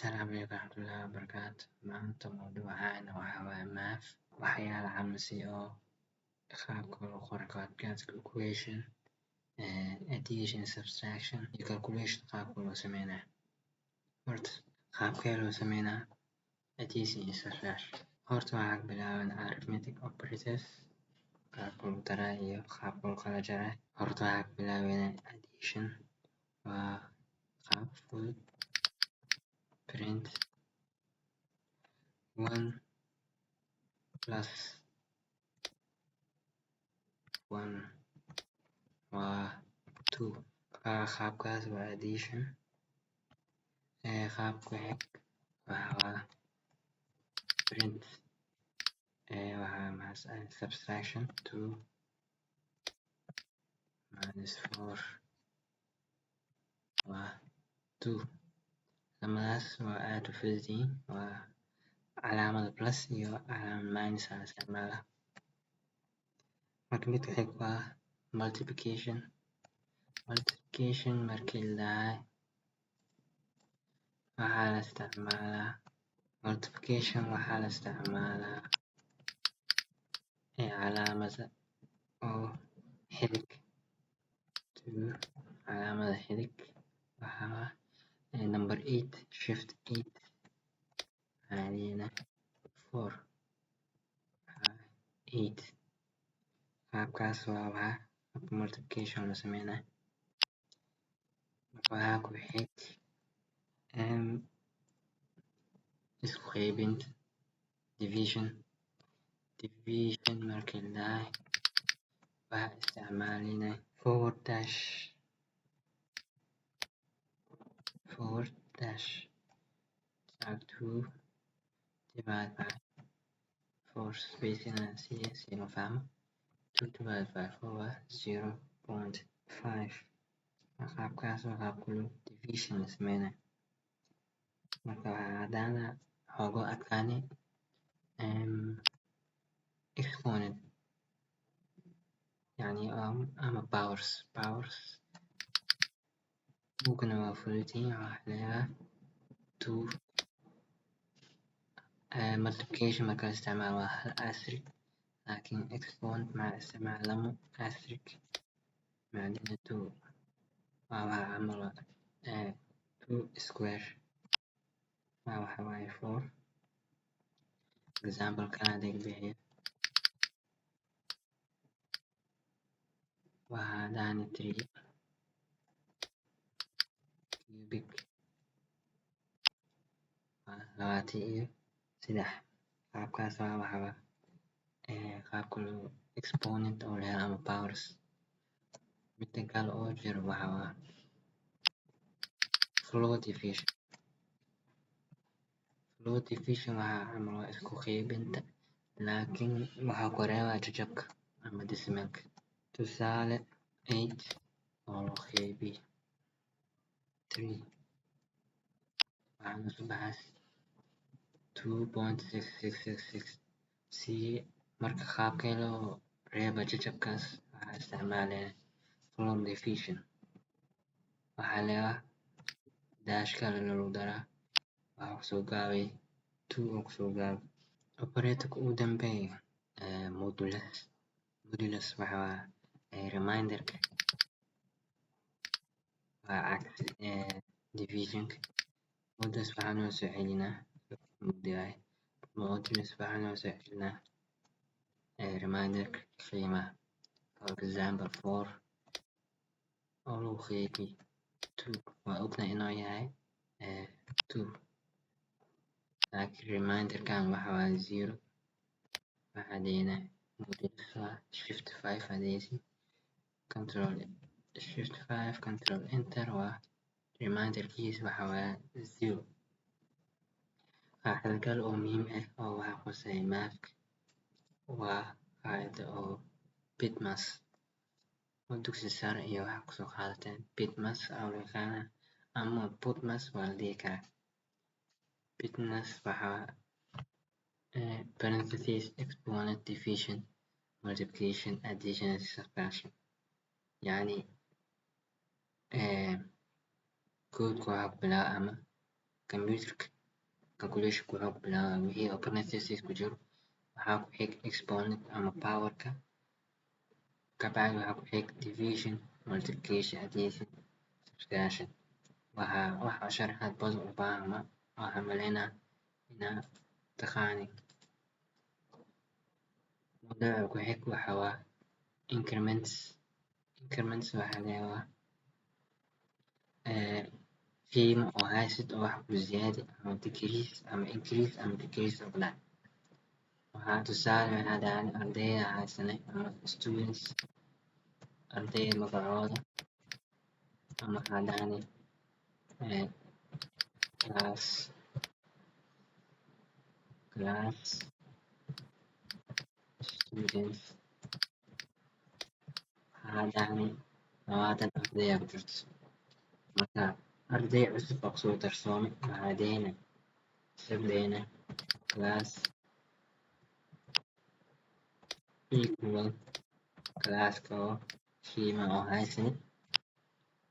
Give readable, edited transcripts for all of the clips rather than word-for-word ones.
السلام عليكم ورحمة الله وبركاته. maanta mawduucana waxaa waaye math waxyaala camal oo qaabka loo qoro quadratic equation, addition, subtraction iyo calculation qaabka loo sameynayo. Horta qaabkee loo sameynaa addition iyo subtraction? Horta waxaa ka bilaaban arithmetic operators, qaabka lagu daraa iyo qaabka lagu kala jaraa. Horta waxaa ka bilaaban addition, waa qaab fudud. Print 1 plus 1 waa 2. qaabkaas waa addition. qaabka xig waxaa print waxaa subtraction 2 minus 4 waa 2. lamadaas waa aad u fudud yihiin, waa calaamada plus iyo calaamada minus aan isticmaala. Marka midka xig waa multiplication. Markii la waxaa la isticmaalaa calaamada oo xidig. calaamada xidig waxaa number 8 shift 8 4 8. qaabkaas waa waxaa multiplication la sameynayo. Marka waxaa ku xig isku qaybinta division. markii la waxaa isticmaalina forward dash 2 divided by 4 space inaan siiyo si loo fahmo. 2 divided by 4 waa 0.5. qaabkaas waa qaabka division la sameynayo. marka waxaa hadana xoogo adkaani exponent yani ama powers buugana waa fudud yihiin. waxaa leeyahay 2 multiplication marka la isticmaalo waa hal asterisk, laakiin exponent maxaa isticmaala lamo asterisk macdana 2 waa waxa camal 2 square waa waxa waaye 4. example kan hadii bixiyo waxaa hadana 3 cubic waa 23. qaabkaas waa waxa qaabka exponent oo leh ama powers. midda kale oo jiro waxaa floor division. waxaa camal waa isku qaybinta, laakiin waxaa ku reebaa jajabka ama decimalka. tusaale 8 oo loo qaybiyo 3 waxaa noo baxays 2.6666. si marka qaabkee loo reeba jajabkaas waxaa isticmaalaya floor division. waxaa leeyahay dash kale lagu daraa waxaa kusoo gaabay 2 oo kusoo gaabay. operatorka ugu dambeeya modulus waxaa reminderka waa cagsi divisionka. modulus waxaa noo soo celinaa reminderka qiimaha. for example 4 oo lagu qeybiyo 2 waa ognahay inuu yahay 2, laakiin reminderkan waxa waaye 0. waxaa deena modulus waa shift 5 hadeysi shift 5 control enter waa reminderkiisa waxa waaye 0. qaacidada kale oo muhiim ah oo waxa quseeya mathka waa qaacida oo bitmas oo dugsi sare iyo waxa kusoo qaadateen. bitmas oo loo yaqaana ama putmas waa la dhihi karaa. bitmas waxaa parentheses exponent division multiplication addition and subtraction. yani koodka waxaa ku bilaaba ama computerka calculation wuxuu ku bilaabaa wixii oo parentheses ku jiro waxaa ku xig exponent ama powerka kabacdi waxaa ku xig division multiplication addition subtraction waxa sharaxaad badan u baahan waxaan maleynaa inaad taqaanin mawduuca ku xig waxa waa increments waxaa leeyahay qiimo oo haysid oo wax ku ziyaadi ama decrease ama increase ama decrease oo kale waxaa tusaale waxaa dhacay ardayda haysanay ama students ardayda magacooda ama waxaa dhacay class students waxaa dhacay 20 arday ku jirto marka arday cusub oo kusoo darsoomay waxaa dhahayna class equal classka oo qiimo oo haysan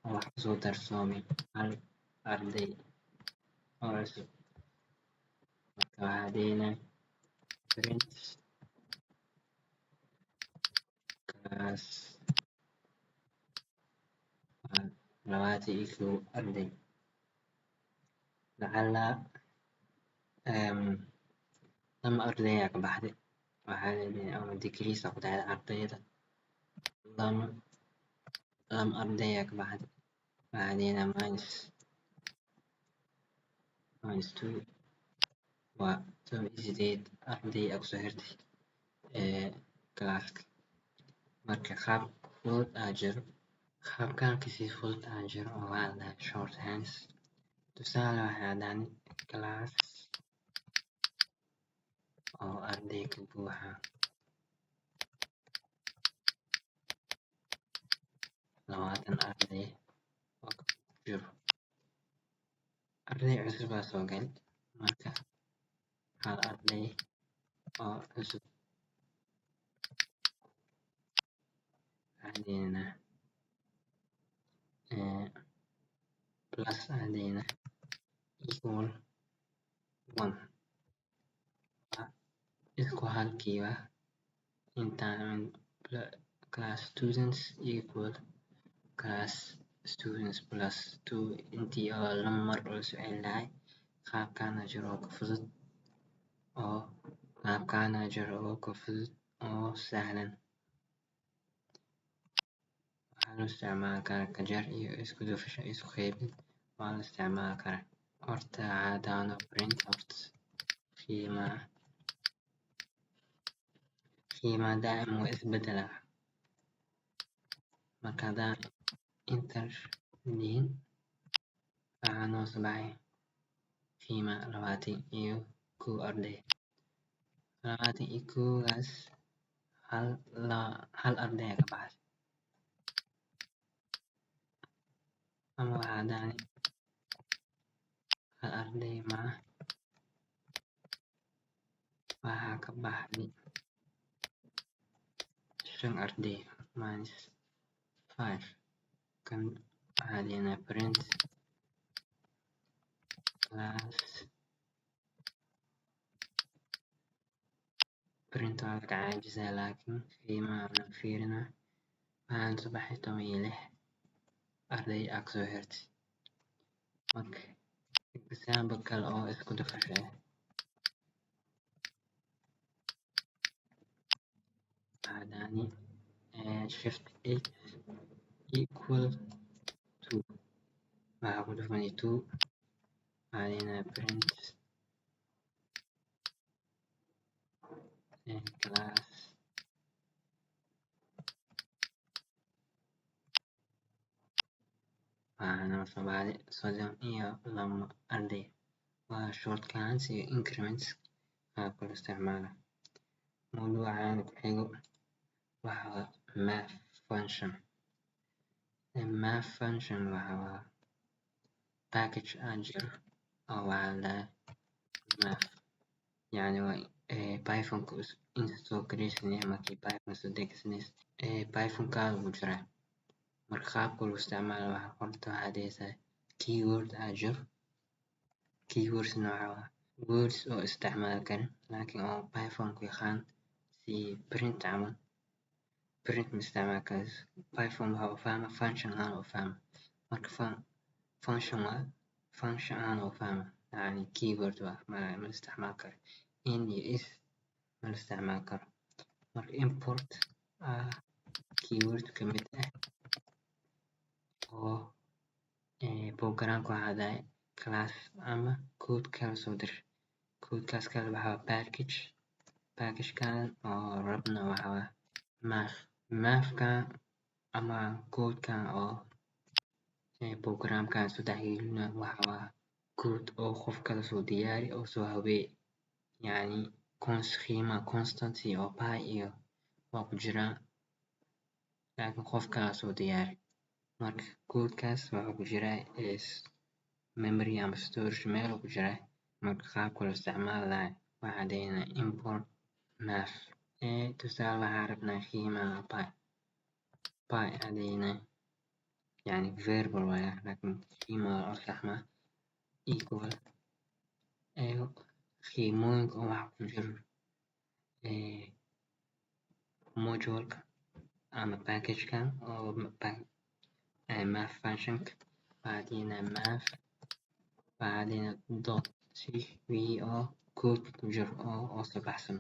oo wax kusoo darsoomay hal arday oo cusub marka waxaa dhahayna print class 21 arday lacala lama arday ka baxday waxaa leedahay ama decrease ku dhacday ardayda lama arday ka baxday waxaa leedahay minus 2 waa 8 arday kusoo hirtay classka marka qaab fudud jiro qaabkan kasii fudud jiro oo waa la shorthands tusaale waxaa dhacay class oo arday ka buuxa 20 arday oo ku jiro arday cusub baa soo galay marka hal arday oo cusub عندنا plus عندنا equal 1 isku halkiiba intaan class students equal class students plus 2 intii oo lama mar oo su'aalahay qaabkaana jiro oo ka fudud oo sahlan waxaa loo isticmaali karaa kajar iyo isku dhufasho isku qaybin waa la isticmaali karaa horta caadaan print horta qiimaha daa'im waa isbedelaa marka haddaan enter dhihin waxaa noo soo baxay qiimaha 21 arday 21gaas hal arday ka baxay ama waxaa dhacay hal arday waxaa ka baxday 5 arday minus 5 kan waxaa leeyahay print class print waa ka caajisa laakiin qiimaha aan fiirina waxaan soo baxay 16 arday soo hirtay marka example kale oo isku dhufasho waxaa shift 8 equal 2 waxaa ku dhufanay 2 waxaa leeyahay print class waxaana soo baxday 32 arday waa shortcuts iyo increments qaabka loo isticmaalo mawduucan ku xigo waxa math function waa package aan jiro oo waxaa la math yani waa pythonka install gareysanaya markii python soo degsanaysa pythonkaada ugu jiraa marka qaabka loo isticmaalo horta waxaa dhahaysaa keyword jiro keywords nooca words oo isticmaal karin laakiin oo Python ku yaqaan si print camal print ma isticmaal karis Python waxa uu fahma function ahaan uu fahma marka function ahaan uu fahma yani keyword waa ma isticmaal karo in iyo is ma isticmaal karo marka import keyword ka mid ah oo programka waxaa dahay class ama code kala soo dir codekaas kala waxaa package-kan oo rabna waxaa mathkan ama codekan oo programkan saddex gelina waxaa code oo qof kala soo diyaari oo soo habeey yani qiimaha constancy oo pi iyo waa ku jiraan laakiin qof kala soo diyaari marka codekaas wuxuu ku jiraa memory ama storage meel ku jiraa marka qaabka loo isticmaalayo waxaa dhahayna import math tusaale waxaan rabnaa qiimaha pi aan dhahayna yani variable waaye laakiin qiimaha oo saxma equal qiimooyinka oo waxa ku jiro module-ka ama package-kan oo math function-ka waxaa dhahayna math waxaa dhahayna dot wixii oo code ku jiro oo sabaxsan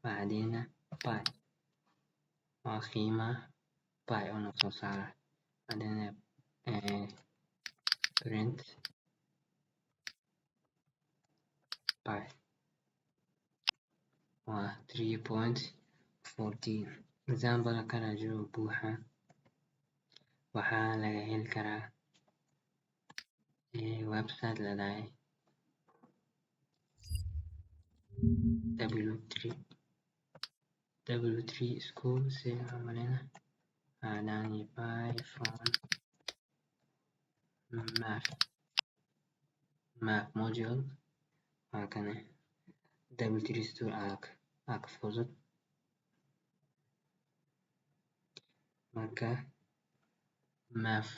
waxaa dhahayna pi waa qiimaha pi oo noo soo saara waxaa dhahayna print pi waa 3.14 example kala jiro buuxa waxaa laga heli karaa website la dhahay w3 school sida camalina waxaa dhahani Python math module waa kana w3 school aa ka fudud marka math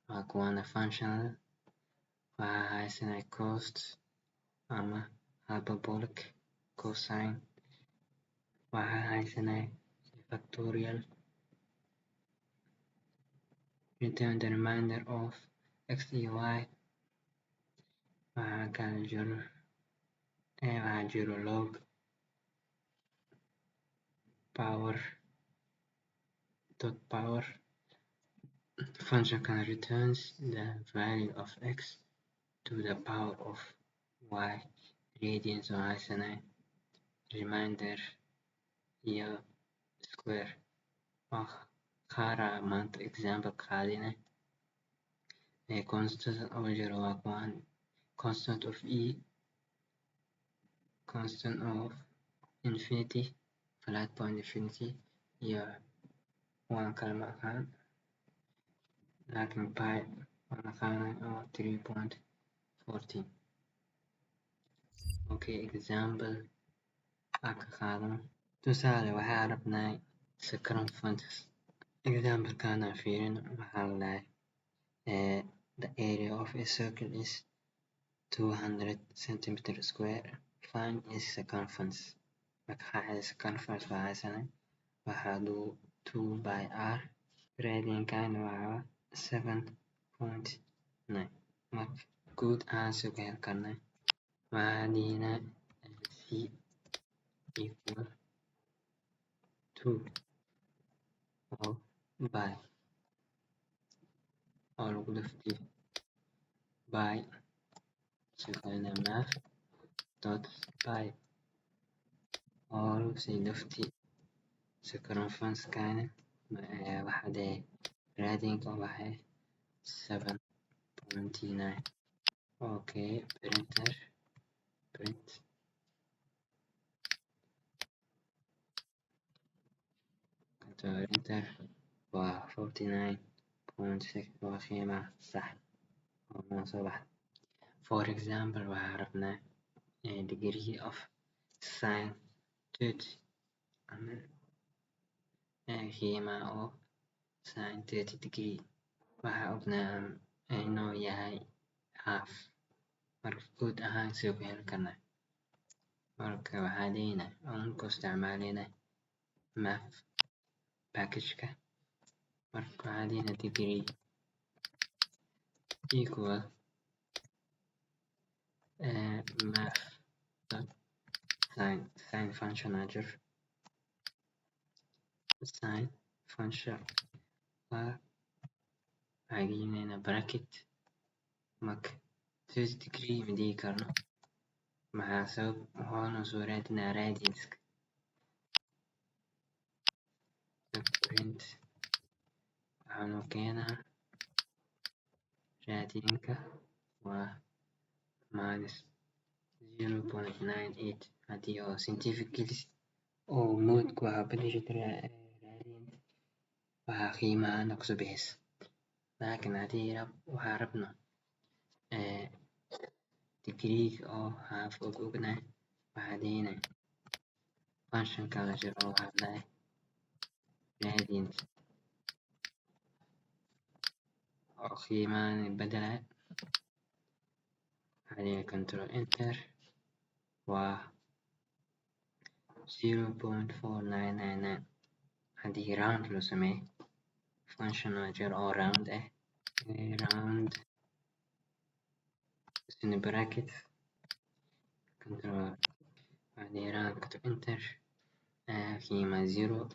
waa kuwana functional waxaa haysanay cost ama hyperbolic cosine waxaa haysanay factorial return the remainder of x iyo y waxaa kala jiro waxaa jiro log power dot power function can returns the value of x to the power of y radians oo haysanay remainder iyo square qaara maanta example qaadina constant oo jiro waa kuwan constant of e constant of infinity flat point infinity iyo waan kala maqaan laakiin pi waan aqaanay oo 3.14 okay example aan ka qaadano tusaale waxaa rabnaa circumference example-kan aan fiirino waxaa la dhahay the area of a circle is 200 centimeter square find its circumference marka qaacidada circumference waa haysanay waxaa 2 by r radian-kan waa 7.9 marka guud ahaan soo heli karnaa waxaa dhihinaa c equal 2 oo by oo lagu dhufti by shaqeynaa math dot by oo lagu sii dhufti circumference-kan waxaa dhahay radian-ka waxay 7.9 okay print enter waa 49.6 waa qiimaha sax oo noo soo baxay for example waxaa rabnaa degree of sin 30 ama qiimaha oo sin 30 degree waxaa ognaa inuu yahay half marka guud ahaan sida ku heli karnaa marka waxaa leyna aan ku isticmaaleyna math package-ka marka waxaa leyna degree equal math dot sin function aa jir sin function waxaa gelinayna bracket marka 30 degree ma dhigi karno maxaa sabab waxaana soo raadinaa radianska print waxaanu keenaa radianka waa minus 0.98 haddii oo scientifically oo moodku waxaa bedesha radian waxaa qiimahaan kusoo bixisa laakiin haddii waxaa rabno degree oo half ognahay waxaa leynay function kala jiro oo waxaa dhahay radians oo qiimahaan bedela waxaa leynay control enter waa 0.4999 haddii round loo sameeyo function oo jiro oo round ah round in bracket control waxaa round control enter qiima 0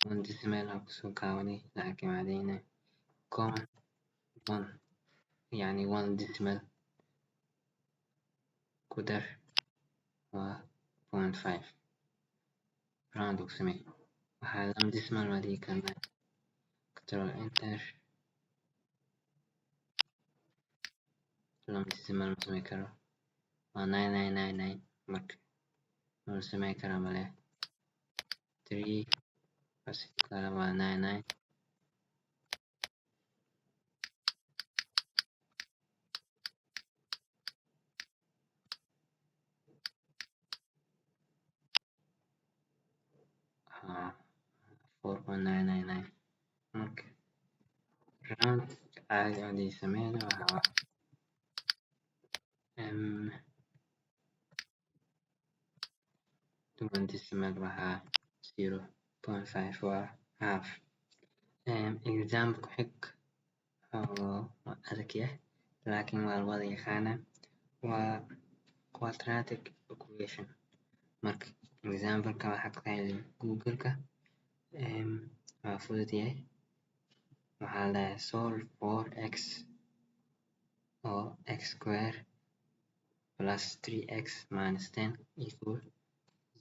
1 decimal aan kusoo kaabanay laakiin waxaa leynay comma 1 yani 1 decimal ku dar waa 0.5 round ugu samey waxaa lama decimal ma dhigi karnaa control enter lama decimal ma samey karo waa 9999 marka ma samey karaa male 3 bas kala waa 99 4.999 marka round caadi oo dhigi sameyna waxaa tuman decimal waxaa 0.5 waa half example ku xig oo adag ah laakiin waa la wada yaqaanaa waa quadratic equation marka example-ka waxaa ka helin google-ka waa fudud yahay waxaa la solve for x or x square plus 3x minus 10 equal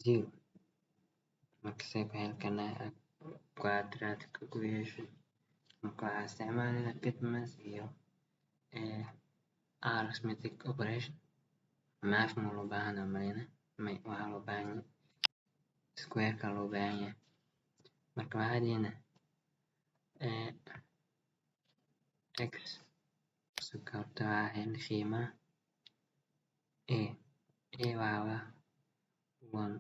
0 marka say ku heli karnaa quadratic equation marka waxaa isticmaalina bitmas iyo arithmetic operation math ma loo baahan maleyna waxaa loo baahan yahay square-ka loo baahan yahay marka waxaa leyna x sukarta waxaa helna qiimaha a waxaa 1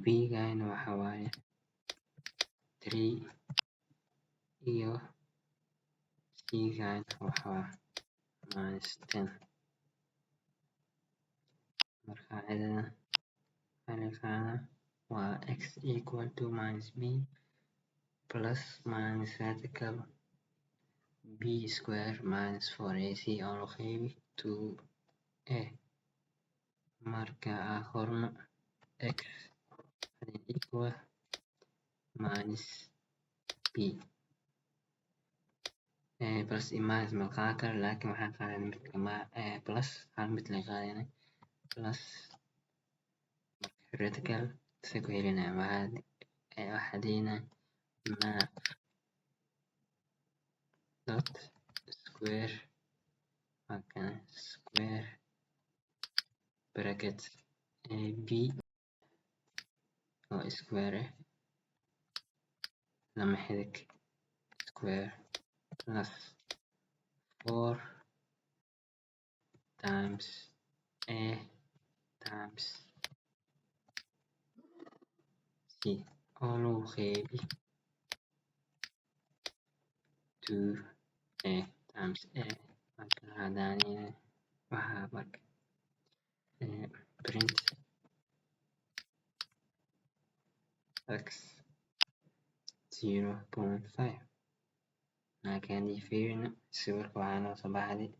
b gayna waxaa waaye 3 iyo c gayna waxaa minus 10 marka xiriirkana waa x equal to minus b plus minus radical b square minus 4ac oo loo qeybi 2a marka aan qorno x equal minus b plus iyo minus ma qaadan karo laakiin waxaan qaadanay midka plus hal mid la qaadanay plus radical say ku helinaa waxaa leynaa math dot square halkana square bracket b oo square lama xidig square plus 4 times a times c oo loo qeybi 2a times a marka hadaan waxaa marka print x 0.5 markaan fiirino sawirka waxaa noo soo baxday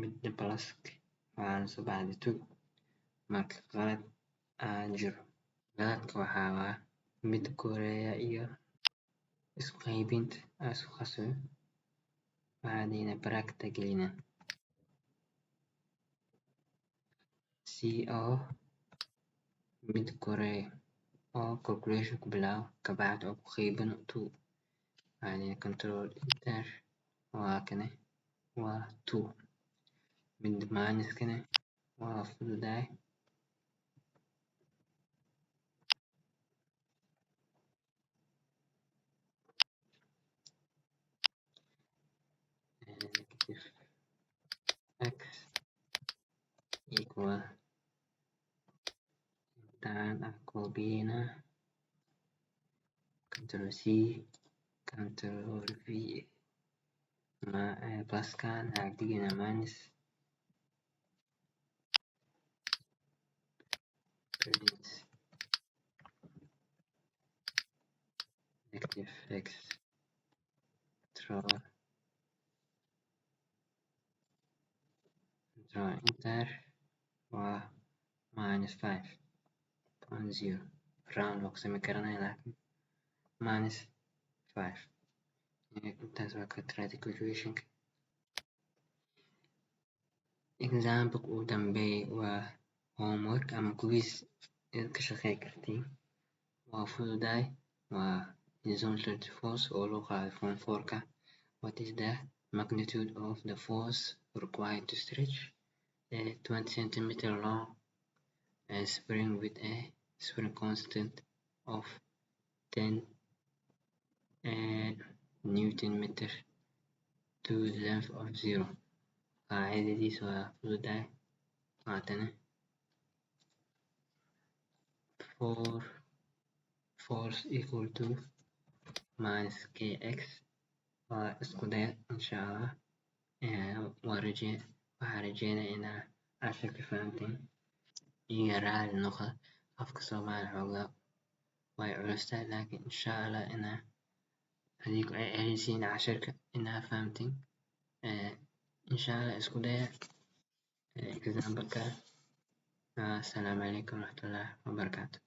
midda plus waxaa noo soo baxday 2 marka qalad jiro. qaladka waxaa waa midda koreya iyo isku qaybinta isku qasay waxaana bracket gelina si oo mid koreya oo calculation ku bilaabo kabacdi oo ku qaybino 2 waxaana control enter waa kane waa 2 mid minus kane waa fududahay negative x equal intaan koobiyeyna control c control v plus kan digina minus print negative x control enter waa minus 5.0 round loo samayn karanayo laakiin minus 5 intaas waa quadratic equation. example ugu dambeeya waa homework ama quiz ka shaqeyn kartiin waa fududahay waa horizontal force oo loo qaaday form 4ka. what is the magnitude of the force required to stretch a 20 centimeter long spring with a spring constant of 10 newton meter to the length of 0. qaacidadiisa waa fududahay maatana force equal to minus kx waa isku day insha Allah waxaan rajeynaya inaa casharka fahanteen iyo raali noqda afka Soomaali xoogaa way culustahay laakiin insha Allah inaa adigu ay celisiin casharka inaa fahamtiin insha Allah isku daya example ka. Assalamu alaikum warahmatullahi wabarakatuh.